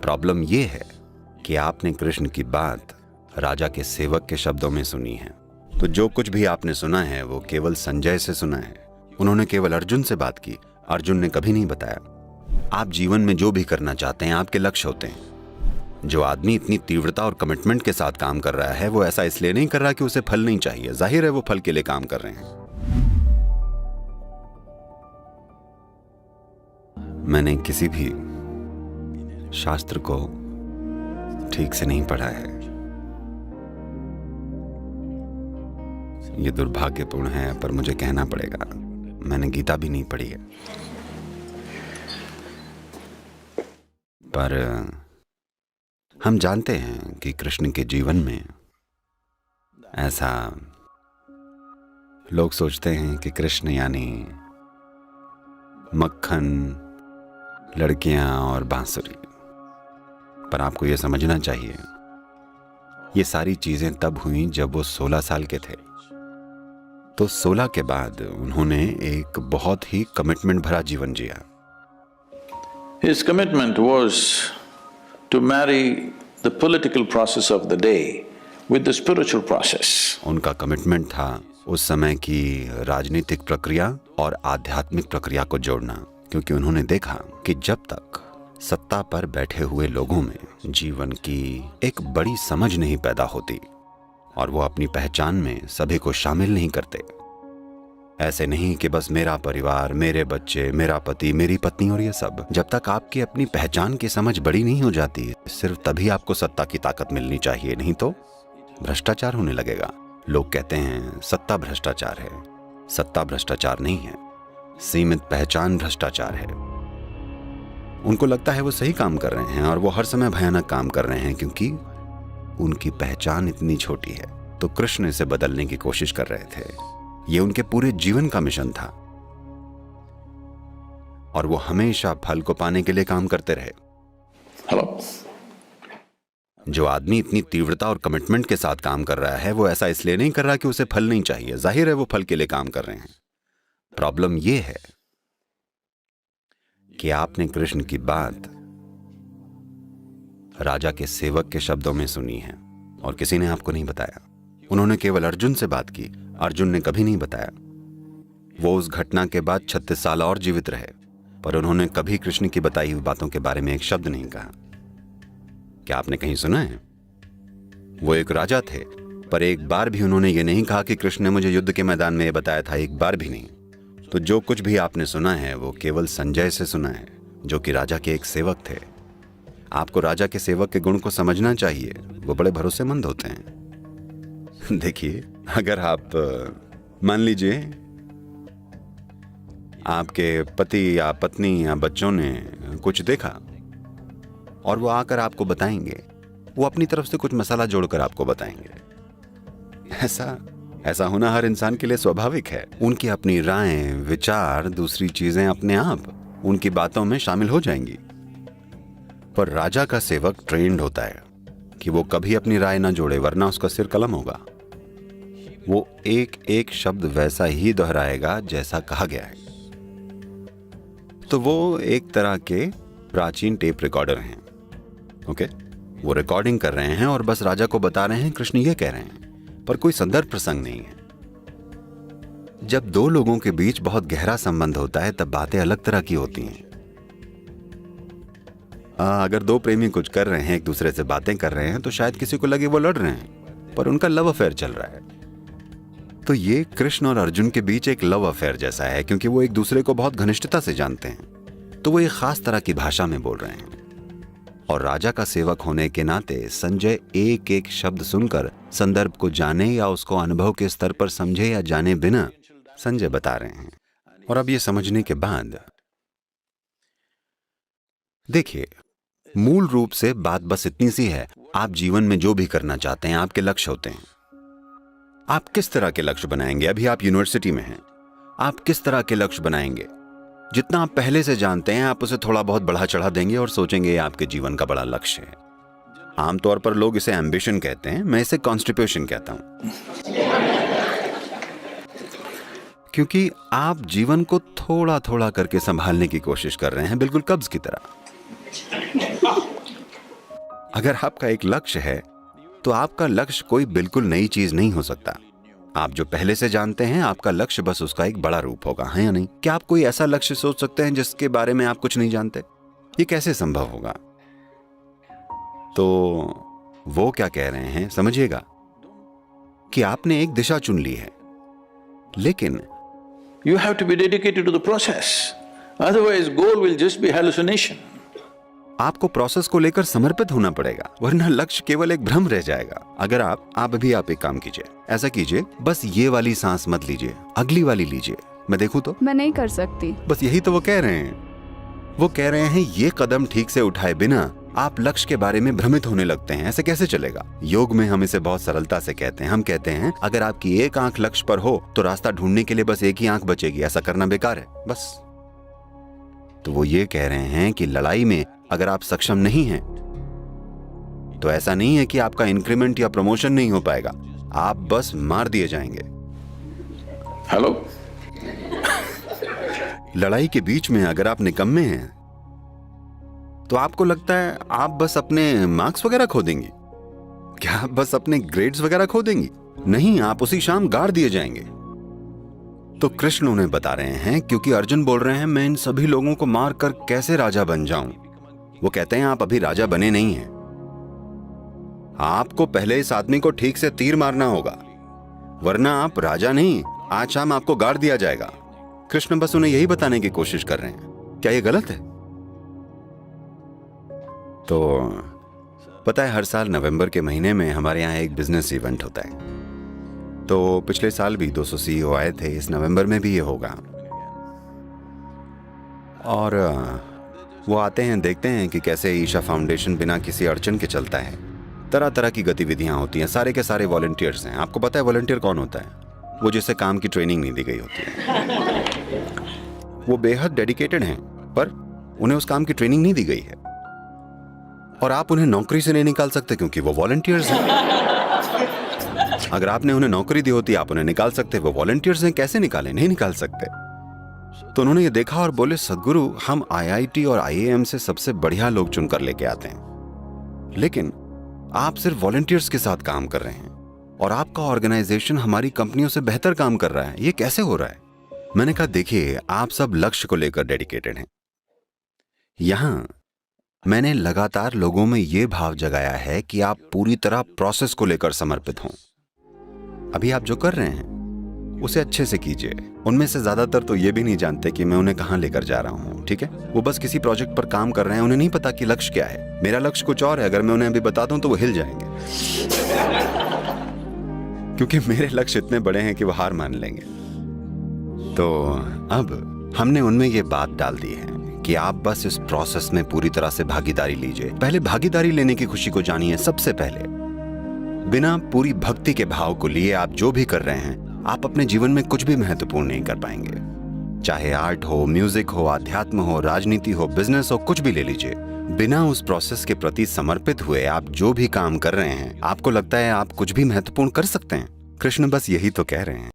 Problem ये है कि आपने कृष्ण की बात राजा के सेवक के शब्दों में सुनी है। तो जो कुछ भी आपने सुना है वो केवल संजय से सुना है। उन्होंने केवल अर्जुन से बात की, अर्जुन ने कभी नहीं बताया। आप जीवन में जो भी करना चाहते हैं आपके लक्ष्य होते हैं। जो आदमी इतनी तीव्रता और कमिटमेंट के साथ काम कर रहा है वो ऐसा इसलिए नहीं कर रहा कि उसे फल नहीं चाहिए। जाहिर है वो फल के लिए काम कर रहे हैं। मैंने किसी भी शास्त्र को ठीक से नहीं पढ़ा है। ये दुर्भाग्यपूर्ण है पर मुझे कहना पड़ेगा, मैंने गीता भी नहीं पढ़ी है। पर हम जानते हैं कि कृष्ण के जीवन में ऐसा लोग सोचते हैं कि कृष्ण यानी मक्खन, लड़कियां और बांसुरी। पर आपको यह समझना चाहिए ये सारी चीजें तब हुई जब वो 16 साल के थे। तो 16 के बाद उन्होंने एक बहुत ही कमिटमेंट भरा जीवन जिया। His commitment was to marry the political process of the day with the spiritual process. उनका कमिटमेंट था उस समय की राजनीतिक प्रक्रिया और आध्यात्मिक प्रक्रिया को जोड़ना, क्योंकि उन्होंने देखा कि जब तक सत्ता पर बैठे हुए लोगों में जीवन की एक बड़ी समझ नहीं पैदा होती और वो अपनी पहचान में सभी को शामिल नहीं करते, ऐसे नहीं कि बस मेरा परिवार, मेरे बच्चे, मेरा पति, मेरी पत्नी और ये सब, जब तक आपकी अपनी पहचान की समझ बड़ी नहीं हो जाती सिर्फ तभी आपको सत्ता की ताकत मिलनी चाहिए, नहीं तो भ्रष्टाचार होने लगेगा। लोग कहते हैं सत्ता भ्रष्टाचार है। सत्ता भ्रष्टाचार नहीं है, सीमित पहचान भ्रष्टाचार है। उनको लगता है वो सही काम कर रहे हैं और वो हर समय भयानक काम कर रहे हैं क्योंकि उनकी पहचान इतनी छोटी है। तो कृष्ण इसे बदलने की कोशिश कर रहे थे। ये उनके पूरे जीवन का मिशन था और वो हमेशा फल को पाने के लिए काम करते रहे। Hello? जो आदमी इतनी तीव्रता और कमिटमेंट के साथ काम कर रहा है वो ऐसा इसलिए नहीं कर रहा कि उसे फल नहीं चाहिए। जाहिर है वो फल के लिए काम कर रहे हैं। प्रॉब्लम ये है कि आपने कृष्ण की बात राजा के सेवक के शब्दों में सुनी है और किसी ने आपको नहीं बताया। उन्होंने केवल अर्जुन से बात की, अर्जुन ने कभी नहीं बताया। वो उस घटना के बाद 36 साल और जीवित रहे, पर उन्होंने कभी कृष्ण की बताई हुई बातों के बारे में एक शब्द नहीं कहा। क्या आपने कहीं सुना है? वो एक राजा थे, पर एक बार भी उन्होंने ये नहीं कहा कि कृष्ण ने मुझे युद्ध के मैदान में ये बताया था, एक बार भी नहीं। तो जो कुछ भी आपने सुना है वो केवल संजय से सुना है, जो कि राजा के एक सेवक थे। आपको राजा के सेवक के गुण को समझना चाहिए, वो बड़े भरोसेमंद होते हैं। देखिए, अगर आप मान लीजिए आपके पति या पत्नी या बच्चों ने कुछ देखा और वो आकर आपको बताएंगे, वो अपनी तरफ से कुछ मसाला जोड़कर आपको बताएंगे। ऐसा होना हर इंसान के लिए स्वाभाविक है। उनकी अपनी राय, विचार, दूसरी चीजें अपने आप उनकी बातों में शामिल हो जाएंगी। पर राजा का सेवक ट्रेंड होता है कि वो कभी अपनी राय ना जोड़े, वरना उसका सिर कलम होगा। वो एक एक शब्द वैसा ही दोहराएगा जैसा कहा गया है। तो वो एक तरह के प्राचीन टेप रिकॉर्डर हैं। ओके, वो रिकॉर्डिंग कर रहे हैं और बस राजा को बता रहे हैं कृष्ण ये कह रहे हैं, पर कोई संदर्भ प्रसंग नहीं है। जब दो लोगों के बीच बहुत गहरा संबंध होता है तब बातें अलग तरह की होती हैं। अगर दो प्रेमी कुछ कर रहे हैं, एक दूसरे से बातें कर रहे हैं, तो शायद किसी को लगे वो लड़ रहे हैं, पर उनका लव अफेयर चल रहा है। तो ये कृष्ण और अर्जुन के बीच एक लव अफेयर जैसा है, क्योंकि वो एक दूसरे को बहुत घनिष्ठता से जानते हैं। तो वो एक खास तरह की भाषा में बोल रहे हैं और राजा का सेवक होने के नाते संजय एक एक शब्द सुनकर संदर्भ को जाने या उसको अनुभव के स्तर पर समझे या जाने बिना संजय बता रहे हैं। और अब ये समझने के बाद देखिए, मूल रूप से बात बस इतनी सी है। आप जीवन में जो भी करना चाहते हैं आपके लक्ष्य होते हैं। आप किस तरह के लक्ष्य बनाएंगे? अभी आप यूनिवर्सिटी में हैं, आप किस तरह के लक्ष्य बनाएंगे? जितना आप पहले से जानते हैं आप उसे थोड़ा बहुत बढ़ा चढ़ा देंगे और सोचेंगे ये आपके जीवन का बड़ा लक्ष्य है। आमतौर पर लोग इसे एम्बिशन कहते हैं, मैं इसे कॉन्स्टिपेशन कहता हूं, क्योंकि आप जीवन को थोड़ा थोड़ा करके संभालने की कोशिश कर रहे हैं, बिल्कुल कब्ज की तरह। अगर आपका एक लक्ष्य है तो आपका लक्ष्य कोई बिल्कुल नई चीज नहीं हो सकता। आप जो पहले से जानते हैं आपका लक्ष्य बस उसका एक बड़ा रूप होगा, है या नहीं? क्या आप कोई ऐसा लक्ष्य सोच सकते हैं जिसके बारे में आप कुछ नहीं जानते? ये कैसे संभव होगा? तो वो क्या कह रहे हैं समझिएगा कि आपने एक दिशा चुन ली है, लेकिन You have to be dedicated to the process. Otherwise, goal will just be hallucination. आपको प्रोसेस को लेकर समर्पित होना पड़ेगा, वरना लक्ष्य केवल एक भ्रम रह जाएगा। अगर आप एक काम कीजिए, ऐसा कीजिए, बस ये वाली सांस मत लीजिए, अगली वाली लीजिए। मैं देखूं तो? मैं नहीं कर सकती। बस यही तो वो कह रहे हैं। वो कह रहे हैं ये कदम ठीक से उठाए बिना आप लक्ष्य के बारे में भ्रमित होने लगते हैं। ऐसे कैसे चलेगा? योग में हम इसे बहुत सरलता से कहते हैं। हम कहते हैं अगर आपकी एक आंख लक्ष्य पर हो तो रास्ता ढूंढने के लिए बस एक ही आंख बचेगी। ऐसा करना बेकार है, बस। तो वो ये कह रहे हैं कि लड़ाई में अगर आप सक्षम नहीं हैं तो ऐसा नहीं है कि आपका इंक्रीमेंट या प्रमोशन नहीं हो पाएगा, आप बस मार दिए जाएंगे। Hello? लड़ाई के बीच में अगर आप निकम्मे हैं तो आपको लगता है आप बस अपने मार्क्स वगैरह खो देंगी? क्या आप बस अपने ग्रेड्स वगैरह खो देंगी? नहीं, आप उसी शाम गाड़ दिए जाएंगे। तो कृष्ण उन्हें बता रहे हैं, क्योंकि अर्जुन बोल रहे हैं मैं इन सभी लोगों को मार कर कैसे राजा बन जाऊं। वो कहते हैं आप अभी राजा बने नहीं हैं, आपको पहले इस आदमी को ठीक से तीर मारना होगा, वरना आप राजा नहीं, आज शाम आपको गाड़ दिया जाएगा। कृष्ण बस उन्हें यही बताने की कोशिश कर रहे हैं। क्या ये गलत है? तो पता है, हर साल नवंबर के महीने में हमारे यहाँ एक बिजनेस इवेंट होता है। तो पिछले साल भी 200 CEO आए थे, इस नवंबर में भी ये होगा। और वो आते हैं, देखते हैं कि कैसे ईशा फाउंडेशन बिना किसी अड़चन के चलता है। तरह तरह की गतिविधियां होती हैं, सारे के सारे वॉलंटियर्स हैं। आपको पता है वॉलंटियर कौन होता है? वो जिसे काम की ट्रेनिंग नहीं दी गई होती है। वो बेहद डेडिकेटेड हैं, पर उन्हें उस काम की ट्रेनिंग नहीं दी गई है। और आप उन्हें नौकरी से नहीं निकाल सकते क्योंकि वो वॉलंटियर्स हैं। अगर आपने उन्हें नौकरी दी होती आप उन्हें निकाल सकते, वो वॉलंटियर्स हैं, कैसे निकालें? नहीं निकाल सकते। तो उन्होंने ये देखा और बोले सदगुरु, हम IIT और IIM से सबसे बढ़िया लोग चुनकर लेके आते हैं, लेकिन आप सिर्फ वॉलंटियर्स के साथ काम कर रहे हैं और आपका ऑर्गेनाइजेशन हमारी कंपनियों से बेहतर काम कर रहा है, ये कैसे हो रहा है? मैंने कहा देखिए, आप सब लक्ष्य को लेकर डेडिकेटेड हैं। यहां मैंने लगातार लोगों में यह भाव जगाया है कि आप पूरी तरह प्रोसेस को लेकर समर्पित हों। अभी आप जो कर रहे हैं उसे अच्छे से कीजिए। उनमें से ज्यादातर तो ये भी नहीं जानते कि मैं उन्हें कहां लेकर जा रहा हूं, ठीक है? वो बस किसी प्रोजेक्ट पर काम कर रहे हैं, उन्हें नहीं पता कि लक्ष्य क्या है। मेरा लक्ष्य कुछ और है, अगर मैं उन्हें अभी बता दूं तो वो हिल जाएंगे क्योंकि मेरे लक्ष्य इतने बड़े हैं कि वो हार मान लेंगे। तो अब हमने उनमें ये बात डाल दी है कि आप बस इस प्रोसेस में पूरी तरह से भागीदारी लीजिए। पहले भागीदारी लेने की खुशी को जानिए। सबसे पहले बिना पूरी भक्ति के भाव को लिए आप जो भी कर रहे हैं, आप अपने जीवन में कुछ भी महत्वपूर्ण नहीं कर पाएंगे। चाहे आर्ट हो, म्यूजिक हो, अध्यात्म हो, राजनीति हो, बिजनेस हो, कुछ भी ले लीजिए। बिना उस प्रोसेस के प्रति समर्पित हुए आप जो भी काम कर रहे हैं, आपको लगता है आप कुछ भी महत्वपूर्ण कर सकते हैं? कृष्ण बस यही तो कह रहे हैं।